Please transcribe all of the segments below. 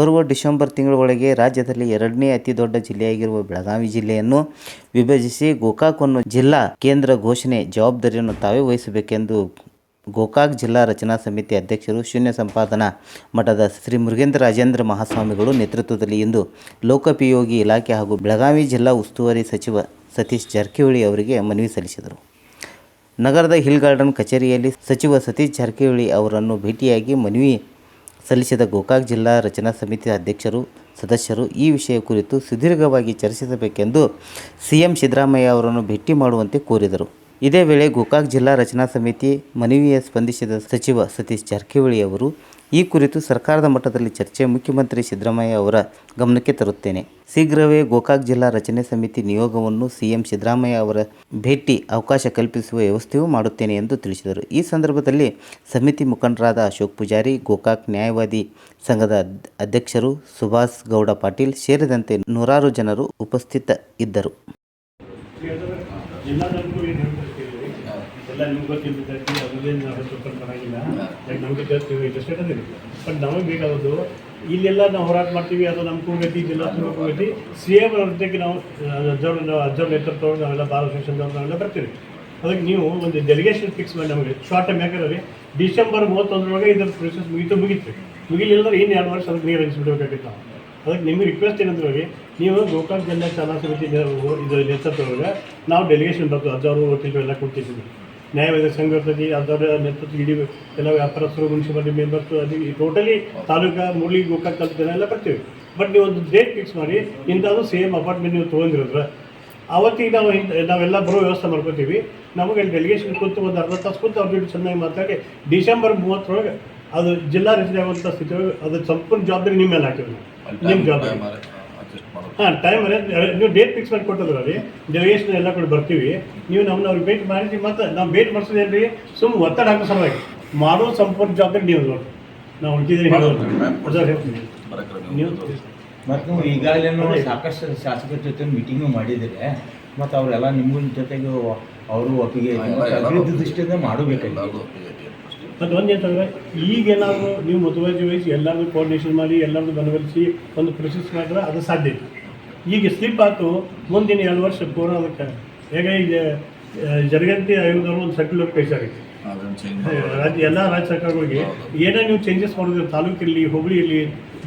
ಬರುವ ಡಿಸೆಂಬರ್ ತಿಂಗಳ ಒಳಗೆ ರಾಜ್ಯದಲ್ಲಿ ಎರಡನೇ ಅತಿ ದೊಡ್ಡ ಜಿಲ್ಲೆಯಾಗಿರುವ ಬೆಳಗಾವಿ ಜಿಲ್ಲೆಯನ್ನು ವಿಭಜಿಸಿ ಗೋಕಾಕನ್ನು ಜಿಲ್ಲಾ ಕೇಂದ್ರ ಘೋಷಣೆ ಜವಾಬ್ದಾರಿಯನ್ನು ತಾವೇ ವಹಿಸಬೇಕೆಂದು ಗೋಕಾಕ್ ಜಿಲ್ಲಾ ರಚನಾ ಸಮಿತಿ ಅಧ್ಯಕ್ಷರು ಶೂನ್ಯ ಸಂಪಾದನಾ ಮಠದ ಶ್ರೀ ಮುರುಘೇಂದ್ರ ರಾಜೇಂದ್ರ ಮಹಾಸ್ವಾಮಿಗಳು ನೇತೃತ್ವದಲ್ಲಿ ಇಂದು ಲೋಕೋಪಯೋಗಿ ಇಲಾಖೆ ಹಾಗೂ ಬೆಳಗಾವಿ ಜಿಲ್ಲಾ ಉಸ್ತುವಾರಿ ಸಚಿವ ಸತೀಶ್ ಜಾರಕಿಹೊಳಿ ಅವರಿಗೆ ಮನವಿ ಸಲ್ಲಿಸಿದರು. ನಗರದ ಹಿಲ್ ಗಾರ್ಡನ್ ಕಚೇರಿಯಲ್ಲಿ ಸಚಿವ ಸತೀಶ್ ಜಾರಕಿಹೊಳಿ ಅವರನ್ನು ಭೇಟಿಯಾಗಿ ಮನವಿ ಸಲ್ಲಿಸಿದ ಗೋಕಾಕ್ ಜಿಲ್ಲಾ ರಚನಾ ಸಮಿತಿ ಅಧ್ಯಕ್ಷರು ಸದಸ್ಯರು ಈ ವಿಷಯ ಕುರಿತು ಸುದೀರ್ಘವಾಗಿ ಚರ್ಚಿಸಬೇಕೆಂದು ಸಿಎಂ ಸಿದ್ದರಾಮಯ್ಯ ಅವರನ್ನು ಭೇಟಿ ಮಾಡುವಂತೆ ಕೋರಿದರು. ಇದೇ ವೇಳೆ ಗೋಕಾಕ್ ಜಿಲ್ಲಾ ರಚನಾ ಸಮಿತಿ ಮನವಿಗೆ ಸ್ಪಂದಿಸಿದ ಸಚಿವ ಸತೀಶ್ ಜಾರಕಿಹೊಳಿ ಅವರು, ಈ ಕುರಿತು ಸರ್ಕಾರದ ಮಟ್ಟದಲ್ಲಿ ಚರ್ಚೆ ಮುಖ್ಯಮಂತ್ರಿ ಸಿದ್ದರಾಮಯ್ಯ ಅವರ ಗಮನಕ್ಕೆ ತರುತ್ತೇನೆ. ಶೀಘ್ರವೇ ಗೋಕಾಕ್ ಜಿಲ್ಲಾ ರಚನೆ ಸಮಿತಿ ನಿಯೋಗವನ್ನು ಸಿಎಂ ಸಿದ್ದರಾಮಯ್ಯ ಅವರ ಭೇಟಿ ಅವಕಾಶ ಕಲ್ಪಿಸುವ ವ್ಯವಸ್ಥೆಯೂ ಮಾಡುತ್ತೇನೆ ಎಂದು ತಿಳಿಸಿದರು. ಈ ಸಂದರ್ಭದಲ್ಲಿ ಸಮಿತಿ ಮುಖಂಡರಾದ ಅಶೋಕ್ ಪೂಜಾರಿ, ಗೋಕಾಕ್ ನ್ಯಾಯವಾದಿ ಸಂಘದ ಅಧ್ಯಕ್ಷರು ಸುಭಾಸ್ ಗೌಡ ಪಾಟೀಲ್ ಸೇರಿದಂತೆ ನೂರಾರು ಜನರು ಉಪಸ್ಥಿತರಿದ್ದರು. ಎಲ್ಲ ನಿಮ್ಗೆ ಗೊತ್ತಿರ್ತೈತಿ, ಅದರಲ್ಲೇನು ಬರೋಂಗಿಲ್ಲ. ನಮಗೆ ಇಂಟ್ರೆಸ್ಟೆಡ್ ಅದೇನು, ಬಟ್ ನಮಗೆ ಬೇಕಾಗೋದು ಇಲ್ಲೆಲ್ಲ ನಾವು ಹೋರಾಟ ಮಾಡ್ತೀವಿ. ಅದು ನಮ್ಮ ಕೂಗತಿ, ಜಿಲ್ಲಾ ಕೂಗತಿ, CM ಅವ್ರದ್ದಕ್ಕೆ ನಾವು ಅಬ್ಸರ್ವ್ ನೇತೃತ್ವ ನಾವೆಲ್ಲ ಬಾರ್ ಅಸೋಸಿಯೇಷನ್ದವ್ರು ನಾವೆಲ್ಲ ಬರ್ತೀವಿ. ಅದಕ್ಕೆ ನೀವು ಒಂದು ಡೆಲಿಗೇಷನ್ ಫಿಕ್ಸ್ ಮಾಡಿ ನಮಗೆ ಶಾರ್ಟ್ ಟೈಮ್. ಯಾಕಂದ್ರೆ ಡಿಸೆಂಬರ್ 31 ಇದರ ಪ್ರೊಸೆಸ್ ಮುಗಿಲಿಲ್ಲದ್ರೆ ಇನ್ನು 2 ವರ್ಷ ಅದಕ್ಕೆ ನೀರು ಹಂಚಿಬಿಡ್ಬೇಕಾಗಿತ್ತು ನಾವು. ಅದಕ್ಕೆ ನಿಮಗೆ ರಿಕ್ವೆಸ್ಟ್ ಏನಂದ್ರೆ, ನೀವು ಗೋಕಾಕ್ ಜಿಲ್ಲಾ ಚಾಲನಾ ಸಮಿತಿ ಇದು ನೇತೃತ್ವದೊಳಗೆ ನಾವು ಡೆಲಿಗೇಷನ್ ಬರ್ತದೆ. ಅಜ್ಜವರು ವಕೀಲರು ಎಲ್ಲ ಕೊಡ್ತಿದ್ದೀವಿ. ನ್ಯಾಯವಾದ ಸಂಘ ಇರ್ತದೆ, ಅದರ ನೇತೃತ್ವ ಇಡೀ ಎಲ್ಲ ವ್ಯಾಪಾರಸ್ಥರು, ಮುನ್ಸಿಪಾಲಿಟಿ ಮೆಂಬರ್ಸ್, ಅದು ಟೋಟಲಿ ತಾಲೂಕಾ ಮುರಳಿ ಗೋಕಾಕ್ ತಾಲೂಕು ಜನ ಎಲ್ಲ ಬರ್ತೀವಿ. ಬಟ್ ನೀವು ಒಂದು ಡೇಟ್ ಫಿಕ್ಸ್ ಮಾಡಿ, ಇಂಥದ್ದು ಸೇಮ್ ಅಪಾರ್ಟ್ಮೆಂಟ್ ನೀವು ತೊಗೊಂಡಿರೋದ್ರೆ ಅವತ್ತಿಗೆ ನಾವೆಲ್ಲ ಬರೋ ವ್ಯವಸ್ಥೆ ಮಾಡ್ಕೊತೀವಿ. ನಮಗೆ ಡೆಲಿಗೇಷನ್ ಕೂತು ಒಂದು ಅರ್ಧ ತಾಸು ಕೂತು ಅವ್ರ ಜೊತೆ ಚೆನ್ನಾಗಿ ಮಾತಾಡಿ ಡಿಸೆಂಬರ್ 30 ಅದು ಜಿಲ್ಲಾ ರಚನೆ ಆಗುವಂಥ ಸ್ಥಿತಿ ಅದು ಸಂಪೂರ್ಣ ಜವಾಬ್ದಾರಿ ನಿಮ್ಮ ಮೇಲೆ ಹಾಕಿದ್ವಿ. ನಿಮ್ಮ ಜವಾಬ್ದಾರಿ ಟೈಮ್ ನೀವು ಡೇಟ್ ಫಿಕ್ಸ್ ಮಾಡಿ ಕೊಟ್ಟದ್ರಲ್ಲಿ ಡೆಲಿಗೇಷನ್ ಎಲ್ಲ ಕೂಡ ಬರ್ತೀವಿ. ನೀವು ನಮ್ಮನ್ನ ಅವ್ರಿಗೆ ಭೇಟಿ ಮಾಡಿದ್ವಿ. ಮತ್ತು ನಾವು ಭೇಟಿ ಮಾಡಿಸೋದೇನು ರೀ, ಸುಮ್ಮನೆ ಒತ್ತಡ ಹಾಕೋ ಸಲುವಾಗಿ ಮಾಡೋ ಸಂಪೂರ್ಣ ಜವಾಬ್ದಾರಿ ನೀವು ನೋಡಿ. ನಾವು ಉಳಿದಿದ್ದೀರಿ ನೀವು ಮತ್ತು ನೀವು ಈಗಾಗಲೇ ಸಾಕಷ್ಟು ಶಾಸಕರ ಜೊತೆ ಮೀಟಿಂಗು ಮಾಡಿದರೆ, ಮತ್ತು ಅವರೆಲ್ಲ ನಿಮ್ಮ ಜೊತೆಗೆ ಅವರು ಒಪ್ಪಿಗೆ ಅಭಿವೃದ್ಧಿ ದೃಷ್ಟಿಯಿಂದ ಮಾಡಬೇಕಾಗಿತ್ತು. ಮತ್ತು ಒಂದು ಅಂತಂದರೆ, ಈಗೇನಾದರೂ ನೀವು ಮುತುವರ್ಜಿ ವಹಿಸಿ ಎಲ್ಲರದ್ದು ಕೋಆರ್ಡಿನೇಷನ್ ಮಾಡಿ ಎಲ್ಲರದ್ದು ಮನವೊಲಿಸಿ ಒಂದು ಪ್ರೊಸೆಸ್ ಮಾಡಿದ್ರೆ ಅದು ಸಾಧ್ಯ ಇಲ್ಲ. ಈಗ ಸ್ಲಿಪ್ ಆಯ್ತು, ಮುಂದಿನ 2 ವರ್ಷ ಕೋರೋದಕ್ಕೆ ಹೇಗೆ ಈಗ ಜನಗಣತಿ ಆಯೋಗದವರು ಒಂದು ಸರ್ಕ್ಯುಲರ್ ಕಳಿಸಾಗಿತ್ತು ಎಲ್ಲ ರಾಜ್ಯ ಸರ್ಕಾರಗಳಿಗೆ. ಏನೇ ನೀವು ಚೇಂಜಸ್ ಮಾಡೋದಿಲ್ಲ, ತಾಲೂಕು ಇರಲಿ, ಹೋಬಳಿ ಇರಲಿ,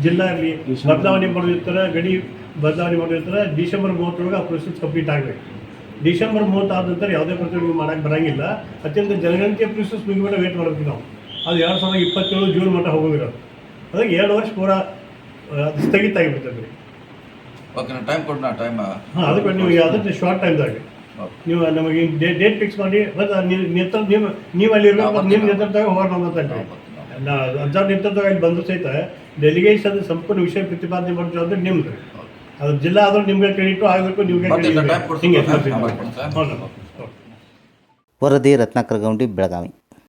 ಜಿಲ್ಲಾ ಇರಲಿ, ಬದಲಾವಣೆ ಮಾಡೋದಿರ್ತಾರೆ, ಗಡಿ ಬದಲಾವಣೆ ಮಾಡೋದಿರ್ತಾರೆ, ಡಿಸೆಂಬರ್ 30 ಆ ಪ್ರೊಸೆಸ್ ಕಂಪ್ಲೀಟ್ ಆಗಬೇಕು. ಡಿಸೆಂಬರ್ 30 ಆದ ನಂತರ ಯಾವುದೇ ಪ್ರತಿ ನೀವು ಮಾಡೋಕ್ಕೆ ಬರೋಂಗಿಲ್ಲ. ಅತ್ಯಂತ ಜನಗಣತಿಯ ಪ್ರೊಸೆಸ್ ಮುಗಿಬಿಟ್ಟು ವೇಟ್ ಮಾಡ್ತೀವಿ ನಾವು. ಅದು 2027 ಜೂನ್ ಮಟ್ಟ ಹೋಗೋದಿರೋದು. ಅದಕ್ಕೆ 2 ವರ್ಷ ಪೂರ ಸ್ಥಗಿತ ಆಗಿಬಿಡ್ತದೆ ರೀ. ಹಾಂ, ಅದಕ್ಕೆ ನೀವು ಯಾವುದೇ ಶಾರ್ಟ್ ಟೈಮ್ದಾಗ ನೀವು ನಮಗೆ ಡೇಟ್ ಫಿಕ್ಸ್ ಮಾಡಿ, ಮತ್ತು ನೀವು ಅಲ್ಲಿ ಇರಬೇಕು. ನಿಮ್ಮ ನೇತೃತ್ವದಾಗ ಹೋಗೋಣ ಅಂತ ಅಜ್ಜಾರ್ ನೇತೃತ್ವದಾಗ ಇಲ್ಲಿ ಬಂದರೂ ಸಹಿತ ಡೆಲಿಗೇಷನ್ ಸಂಪೂರ್ಣ ವಿಷಯ ಪ್ರತಿಪಾದನೆ ಮಾಡೋ ಜವಾಬ್ದಾರಿ ನಿಮ್ದು. ಅದು ಜಿಲ್ಲಾ ಆದರೂ ನಿಮಗೆ ಕ್ರೆಡಿಟು ಆಗಬೇಕು, ನಿಮಗೆ ಕ್ರೆಡಿಟ್. ವರದಿ ರತ್ನಾಕರ ಗೌಂಡಿ, ಬೆಳಗಾವಿ.